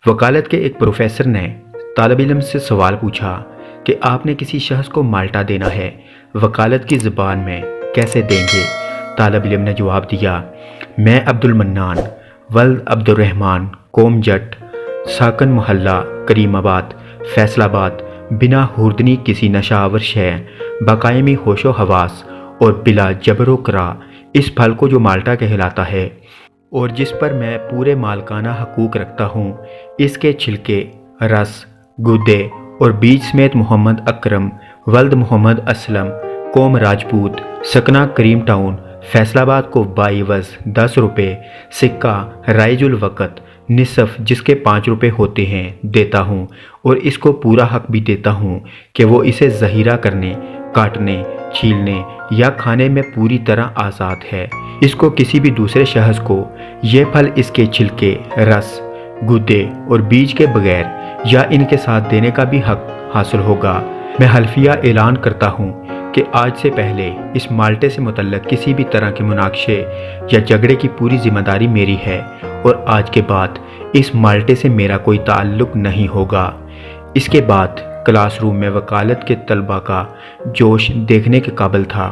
वकालत के एक प्रोफेसर ने तालिब इल्म से सवाल पूछा कि आपने किसी शख्स को माल्टा देना है, वकालत की ज़बान में कैसे देंगे? तालिब इल्म ने जवाब दिया, मैं अब्दुल मन्नान वल्द अब्दुर्रहमान कौम जट साकन मोहल्ला करीमाबाद फैसलाबाद बिना हुर्दनी किसी नशावर शय बाकायमी होशो हवास और बिला जबरो करा इस फल को जो माल्टा कहलाता है और जिस पर मैं पूरे मालकाना हकूक रखता हूँ, इसके छिलके, रस, गुदे और बीज समेत मोहम्मद अकरम वल्द मोहम्मद असलम कौम राजपूत सकना करीम टाउन फैसलाबाद को बाईवज़ 10 रुपये सिक्का राइजुल वक़्त निसफ़ जिसके 5 रुपये होते हैं देता हूँ और इसको पूरा हक भी देता हूँ कि वो इसे ज़हीरा करने, काटने, छीलने या खाने में पूरी तरह आज़ाद है। इसको किसी भी दूसरे शख्स को ये फल इसके छिलके, रस, गुदे और बीज के बगैर या इनके साथ देने का भी हक हासिल होगा। मैं हल्फिया ऐलान करता हूँ कि आज से पहले इस माल्टे से मुतल्लक किसी भी तरह के मुनाक़शे या झगड़े की पूरी ज़िम्मेदारी मेरी है और आज के बाद इस माल्टे से मेरा कोई ताल्लुक़ नहीं होगा। इसके बाद क्लासरूम में वकालत के तलबा का जोश देखने के काबिल था।